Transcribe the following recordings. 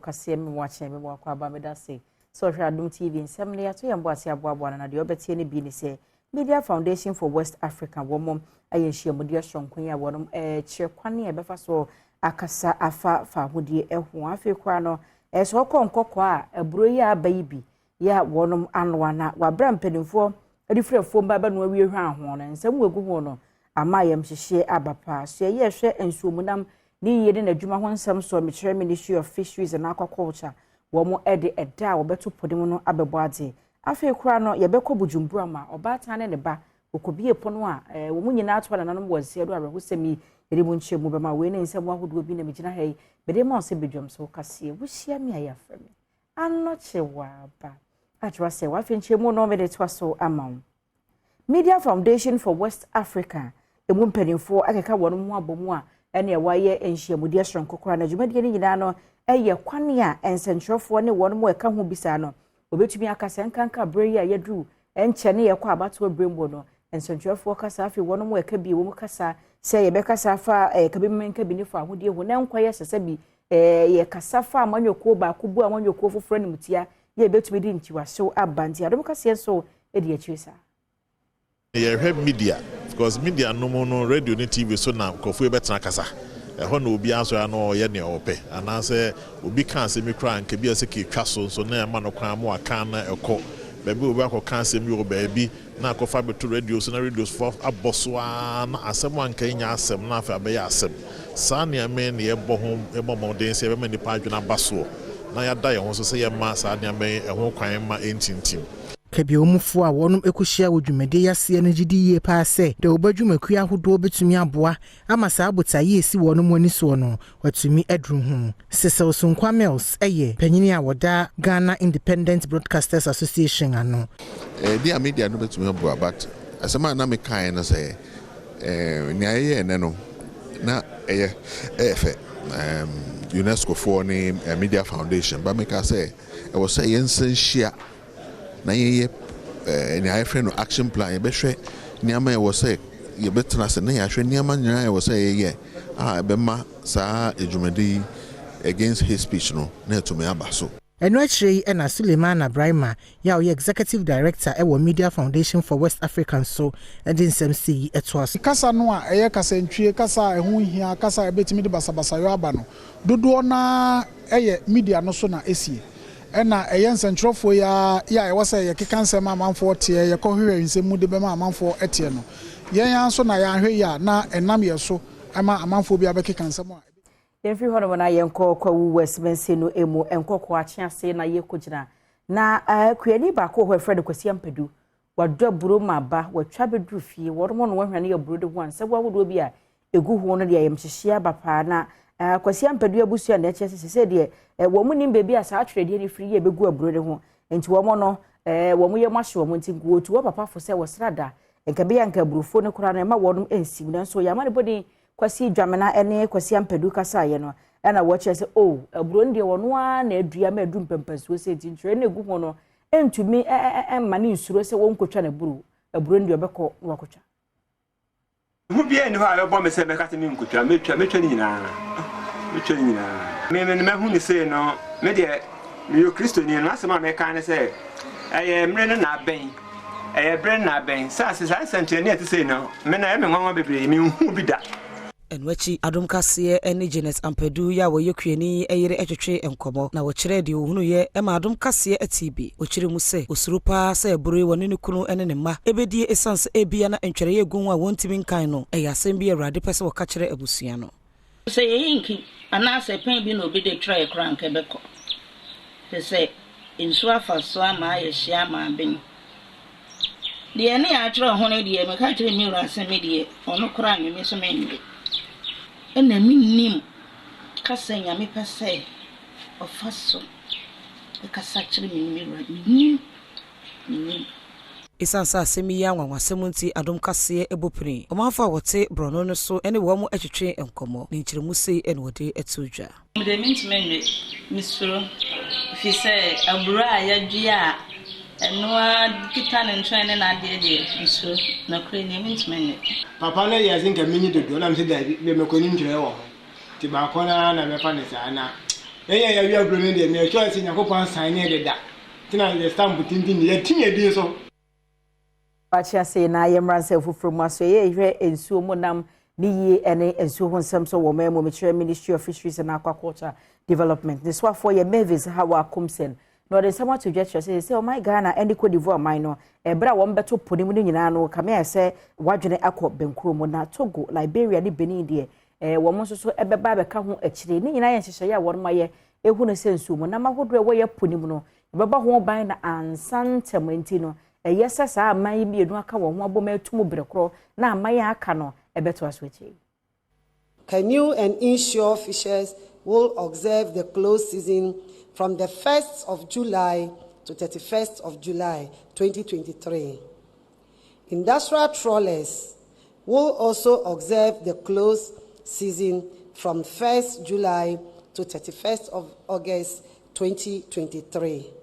kase me watching me kwa ba me da say so hwe Adom TV nsem ne yato yambo ase aboabo na de obetie ne bi ni say Media Foundation for West Africa womom ayenhia mudi ashonkwan ya wonom kire kwane e befa so akasa afa fa hodie eho afi kwa no so konkokọ a eburo yi abayi bi ya wonom anwa na wabra mpanimfo adifrefo mba ba no awie hwa ho no nsem wegu ho no ama yam hyehye abapa so ye hwe ensuomunam ni yede na adwuma ho nsem so me Ministry of Fisheries and Aquaculture womo ede eda wobeto podem no abebo ade afi kwa no ye bekọ bujumbura ma obata ne ba okobie pono a womu nyina atwa nanom wase do abrehosemi erimu nchemu bema we ne nsem ahodo bi na megina hei bede ma ose bedwam so kase wuhia mi ayafrem anoche wa ba atwa se wa fi nchemu no me de twa so amam Media Foundation for West Africa emu mpanimfo akeka wonom ho abomu a ene e waye enhyiamudi asronkokora na dwumadie ne nyina no eye kwane a ensentwerefo ne wonom eka ho bisa no obetumi akasa nkanka brei a yedru enche ne yekọ abato brembo no ensentwerefo kasa afi wonom eka bi wo kasa se ye bekasa fa kabi menka bi ne fa hodie ho na nkwaye sese bi ye kasa fa amanyoko ba kubu amanyoko foforo ne mutia ye betumi di ntiwa so abanti Adom kase so e de achisa ye hwe media because media no mo no radio ne TV so na kofu e betena kasa ho na obi anso ya no ye ne ope anase obi kan se mi kra nke bi ase ke twa so na ma no kwan mo aka na ekọ bebi obi akọ se mi oba bi na akọfa beto radio so na radio for aboso na asem anka nya asem na afa be ya asem sa ne ame ne ye bo ho e momodin se be mani pa adwena baso na ya da ye ho so se ye ma sa ne ame e ho kwan ma entintim Kebi omufo a wonum ekohia wodwumede yase ne gidi ye pa se de obadwumaku ahodo betumi aboa ama saa botaye esi wonum ani so no watumi adru hu Sesel Sunkwa Mills eye panyini a woda Ghana Independent Broadcasters Association ano dia media no betumi aboa but asema na me kan na say ni aye ene no na eye efe UNESCO for ni Media Foundation ba me ka say e was say yensanhia na ye ni friend action plan ye behwe niama ye wose ye betena se na ye ahwe niama nyina ye wose ye be ma saa ejumadi against hate speech no na to me abaso eno achire na Suleiman Abraima ya o executive director e Media Foundation for West Africa so edin SMC etwas kasa no a eye kasa ntwie kasa ehun hia kasa ebetimi de basabasa yo aba no dodo na eye media no so na esie ena eyense ntrofo ya ewose ye kekansem amanfo tie ye kohwe nsemu de bema amanfo etie no yen anso na ya hwe ya na enam ye so ama amanfo bi abekekansem a yemfi hono na yenko kwa Westminster no emu enkoko achiase na yekogina na kuani ba ko hwe Fred Kwasi Ampedu wadwa buro maba watwa bedru fie wormo no wahwane ye buro de ho ansa wawodo bi a egu ho no de yemhyehye abapa na Kwasi Ampedu abusu na eche sese de wo mu nim bebi asa atwede ne firi ye begu aburo de ho enti wo mo no wo mu ye mahwe wo nti nkuotu wo papa fo se wo srada enka be yanka burufo ne kura na ma wonum ensi nanso ya ma ne bodi Kwasi dwamena ene Kwasi Ampedu kasa ye no na wo che se aburo ndie wono a na adua ma adu mpempasuo se enti ntwe na egu ho no entumi ma ne nsuro se wo nkotwa na buru aburo ndie obekọ wakotwa hu bia ni ho a bo me se be kate mi nkotwa metwa ni nyina me hu ni se no me de me yo Kristo ni no asema me kan se mre na ben bre na ben sa se sente ne ati se no me na me nwanwa bebre me hu bi da enwachi Adom kase ene Janet Ampedu ya wo yekuani eyire etwetwe enkomo na wo kire de ohunu ye ma Adom kase atibi wo kire mu se osurupa se eburu woni ne kunu ene ne ma ebedie essence ebia na entwere ye gunwa wontimi nkan no eyasem bi Awurade pese wo ka kire abusua no se yinki anase pen bi no bi de try kran ke beko se insu afa so ama ye hia ma ben de ene ya tro ho ne de me ka kire mi ura se me de ono kra me so me ndi ena minnim kasa nya me pese ofaso e kasa kire mi ura minnim Isansa asemi ya nwanwasem nti Adom kase ebopini omanfa wote brono no so ene wo mu atwetwe enkomo ni nkiremu sei ene wode etudwa de mintmenwe misuro fi se abura ya dua enwa kitane ntwene na de misuro na kure ne mintmenwe papa na yazinga minyi dodo na mse da be mekoni ntwe wo ti ba kona na me fa ne sa na ya wi agro ne de me choice Yakopon sign ne da tina the stamp tintin ye tinye di so Pacha say na yemranse fufuru mu aso ye hwe ensuo mu nam ni yie ene ensuo ho nsem so wo memo me Ministry of Fisheries and Aquaculture Development this wa for ye Mavis Hawa Kumsen no de sama to gesture say oh my Ghana and Cote d'Ivoire mine no e bra wo mbeto poni mu nyina no kame say wadwene akọ benkuro mu na Togo Liberia ni Benin de wo mo so ebeba beka ho akire ni nyina ye nhyehyɛ ya wo ma ye ehu no se ensuo mu na mahodro wo ye poni mu no ebeba ho ban na ansantem enti no yes, I may be a drunk one more to move now my cano a better switch. Canoe and inshore fishers will observe the close season from the 1st of July to 31st of July 2023. Industrial trawlers will also observe the close season from 1st July to 31st of August 2023.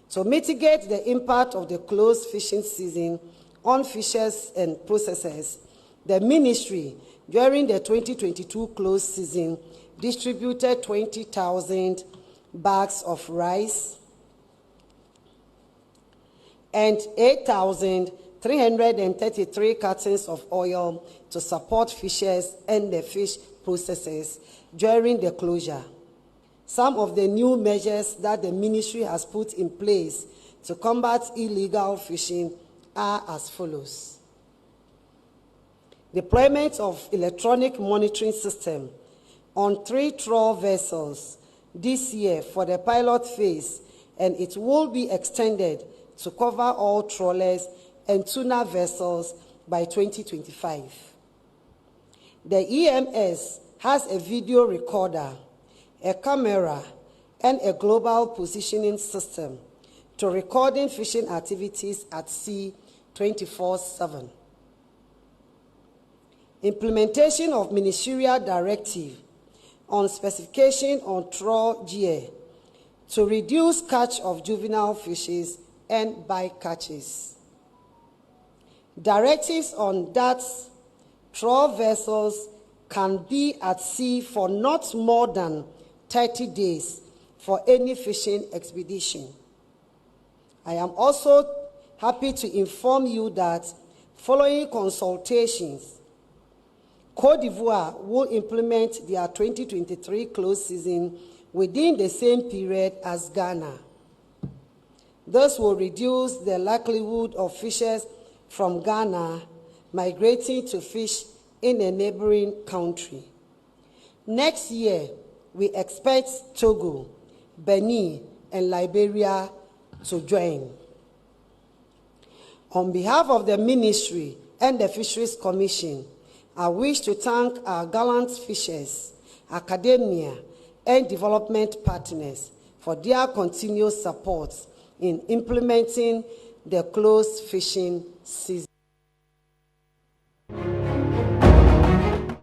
To mitigate the impact of the closed fishing season on fishers and processors, the ministry, during the 2022 closed season, distributed 20,000 bags of rice and 8,333 cartons of oil to support fishers and the fish processors during the closure. Some of the new measures that the ministry has put in place to combat illegal fishing are as follows. Deployment of electronic monitoring system on 3 trawl vessels this year for the pilot phase, and it will be extended to cover all trawlers and tuna vessels by 2025. The EMS has a video recorder, a camera, and a global positioning system to recording fishing activities at sea 24/7. Implementation of ministerial directive on specification on trawl gear to reduce catch of juvenile fishes and bycatches. Directives on that trawl vessels can be at sea for not more than 30 days for any fishing expedition. I am also happy to inform you that following consultations, Cote d'Ivoire will implement their 2023 closed season within the same period as Ghana. This will reduce the likelihood of fishers from Ghana migrating to fish in a neighboring country. Next year, we expect Togo, Benin, and Liberia to join. On behalf of the Ministry and the Fisheries Commission, I wish to thank our gallant fishers, academia, and development partners for their continuous support in implementing the closed fishing season.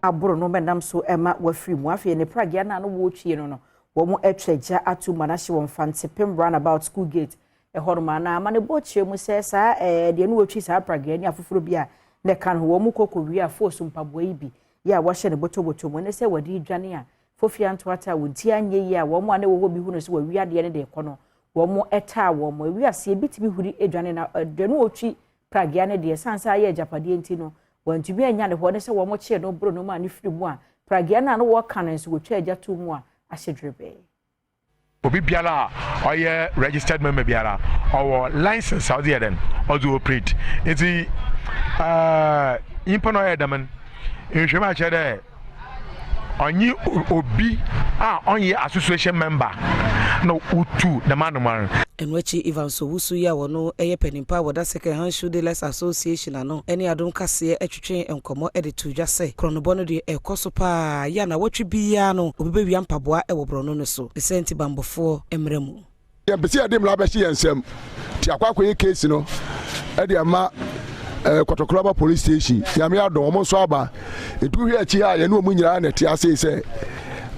Aburo no menam so ema wafiri mu afie ne pragia na no wo twie no wo mu etweja atu manahye won fantepem roundabout school gate e horoma na ama ne bo chie mu se sa de no wotwi sa pragia ni afoforo bia ne kan wo mu kokowi a force mpaboa yi bi ya wo hye ne botoboto mu ne se wadi dwane a fofia nto ata wo ti anye yi a wo mu ane wo bi hu no se wo wi ade ne de kono wo mu eta wo mu wi ase e bitimi huri edwane na de no wotwi pragia ne de sansa ya japade enti no wantu bi anya ne ho ne se wo mo che no bro no ma ne firi mu a pragia na no wo kan nso wo twa agya to mu a ahyedrebe obi biara oye registered member biara or license Saudi Eden or do operate enti impono edaman nhwema chere onyi obi a onye association member no utu the man enwechi Ivan Sowusu ya wono eye penimpa woda second hand shoe dealers association ano eni Adom kase etwetwe enkomo editu dwase kronobono de ekoso pa ya na wotwe bia no obi be mpaboa e wo brono no so senti bambofo emremu ya besi adem la ba shi ensem ti akwakoye case no e de ama Kotokloba police station ya me Adom mo so aba etu hwe achi a ye no mu nyira na ti ase se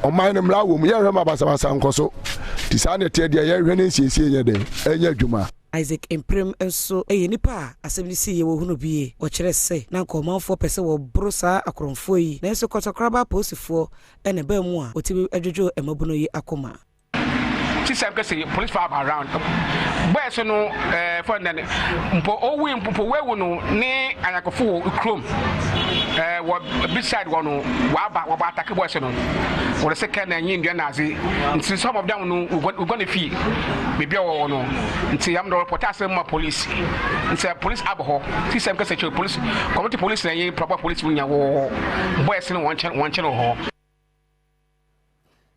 oman ne mla wo mu ye hwe ma basa nkoso ti sa ne te de ye hwe ne nsiesie nye de enya dwuma Isaac Imprim enso eye nipa asem ni si ye wo hunu bie o kire se na nkomanfo pese wo brosa akromfo yi na enso kotokraba posifo ene ba mu a otibi adwojo emabuno yi akoma. System say police farm around. Boy so no for then mpo owi mpo we no ne ayakofo chrome what beside one wa attack boy so no for the second and Indian nazi until some of them no we going to fee maybe or no until am the reporter say police until police abo system say police community police na proper police wunya wo boy so no one channel ho.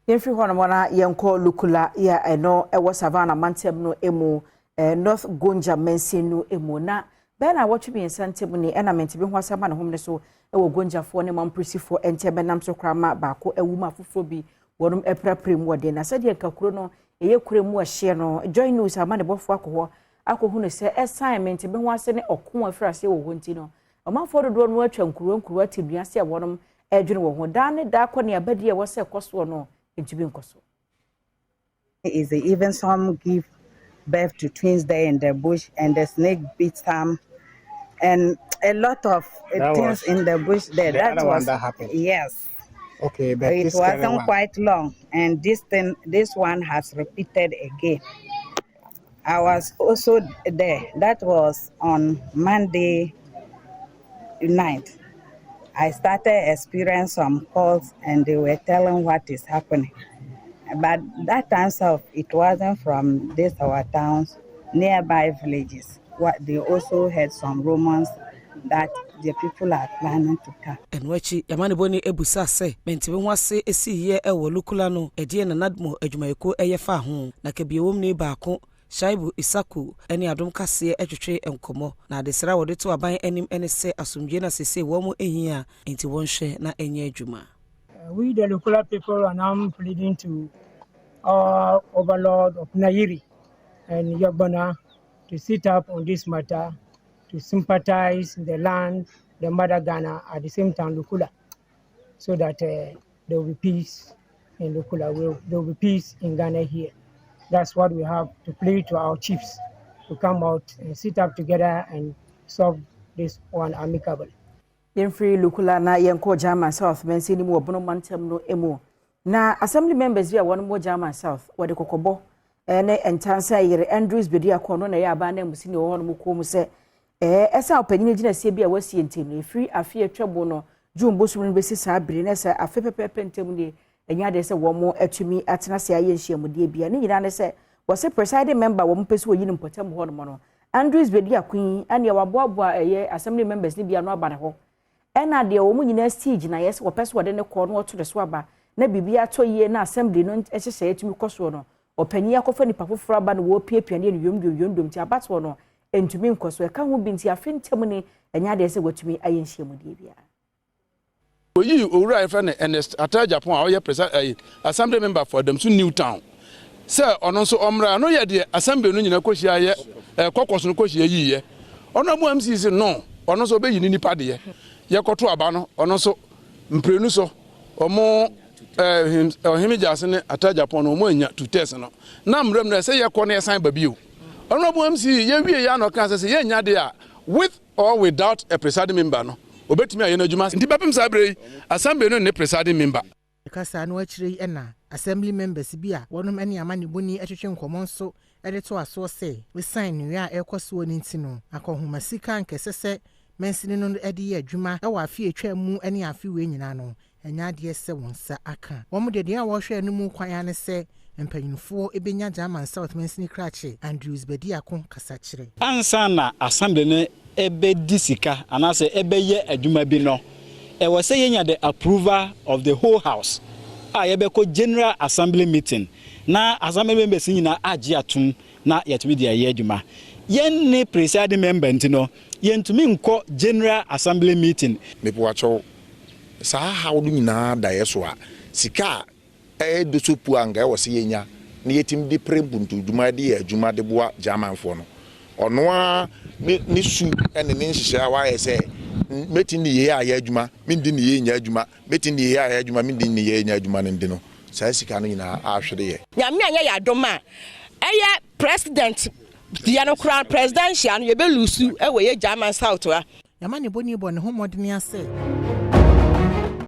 Yemfri hono mona yenko lukula ya eno ewo savana mantem no emu North Gonja mensenu emu na bena watchu bi incentive ni ena mentibi ho asama na homne so ewo Gonja fo ne mampresifo entebe nam so krama baako ewuma foforo bi wonum eprapre mu ode na sade kakuro no eye kure mu ahye no join news ama ne bofo akoho akohu ne se assignment bi ho ase ne okon afrase wo honti no omanfo dodo no atwa nkuro atiduase wonum edwene wo ho da ne da akọ ne abadi e wo se koso no is even some give birth to twins there in the bush and the snake beats them and a lot of things in the bush there. That was that happened. Yes. Okay, but it wasn't quite long, and this one has repeated again. I was also there. That was on Monday night. I started experiencing some calls and they were telling what is happening. But that time it wasn't from our towns, nearby villages. They also had some rumors that the people are planning to come. And wachi yamani boni ebusa se mentibe ho ase esi ye ewo lukula no edie na nadmo adwumayeko eyefa ho na kebiewom ne baako Shaibu Isaku eni Adom kase etwetwe enkomo na desra wode to aban enim ene se asumdwe na sese wo mo ehia enti wonhwe na enye adwuma. We the local people are now pleading to our overlord of Nairi and Yabana to sit up on this matter, to sympathize the land, the mother Ghana, at the same time Lukula, so that there will be peace in Lukula, there will be peace in Ghana here. That's what we have to plead to our chiefs to come out and sit up together and solve this one amicably. Yemfri Lukula na yenko German South mensi ni mu obono mantem no emu. Na assembly members ya wonu mo German South wode kokobo ene entansa yire Andrews bedi akono na ya aba na musini wo hono ko mu se esa opanyine gina se bia wasi ntem free afie twebo no jumbo sumun besi sa bire na se afe pepepe ntem ni enya de se wo mo atumi atena se aye nhyiamudie bia ni nyina ne se wose presiding member wo mpesi wo yini mpotem ho no Andrews bedi akun ane waboaboa assembly members ni bia no aba ne ho ena de wo mu nyina stage na yes wo pese wo de ne ko no to de so aba na bibia to ye na assembly no ehye atumi koso no opanyi akofa nipa foforo aba no wo piapia ne yomdom ti abato no entumi nkoso e ka ho binti afentem ni enya de se watumi aye nhyiamudie bia oyi owura friend Ernest Ata Japan a oye president assembly member for them to Newtown say ono so omra no ye de assembly no nyina kohia ye kokoso no kohia yiye ono mu MCC no ono so be yini nipa de ye koto aba no ono so mprenu so omo himijase ne Ata Japan no mo anya to test no na mrem na say ye ko na sign ba bio ono mu MC ye wie ya no kan say ye nya de a with or without a presiding member no obetimi aye na adwuma ndi bapem sabre assembly no ne presiding member kasa no akire ena assembly members bia wonum ene amane boni etwetwe nkomo nso ede to aso se we sign no ya ekoso ni ntino akohoma sika nkesese mensini no ede ye adwuma e wa afie etwa mu ene afie we nyina no enya de se wonsa aka wo de a wo hwe no mu kwan ne se mpanyinfo ebenya German South mensini krache Andrews Bediako kasa kire ansa na assembly ne ebe disika anase ebe ye adwuma bi no e was say yenya the approval of the whole house yebe ko general assembly meeting na assembly members nyina agi atum na yetumi de ye adwuma yen ne presiding member ntino yentumi nko general assembly meeting mepo wacho sa hawo nyina da yeso a sika do sopu anga e was yenya na yetim de prembuntu adwuma de adwuma de boa German fo no ono a ni su ene ne nhihia wa yese metin ni ye aya adwuma mindi ni ye nya adwuma metin ni ye aya adwuma mindi ni ye nya adwuma ne ndi no saa sika no nyina ahwede ye nyame anya ya adoma eye president dia no crown presidential no ye be lusu e we ye German South wa Yamani boni bo ne ho modene ase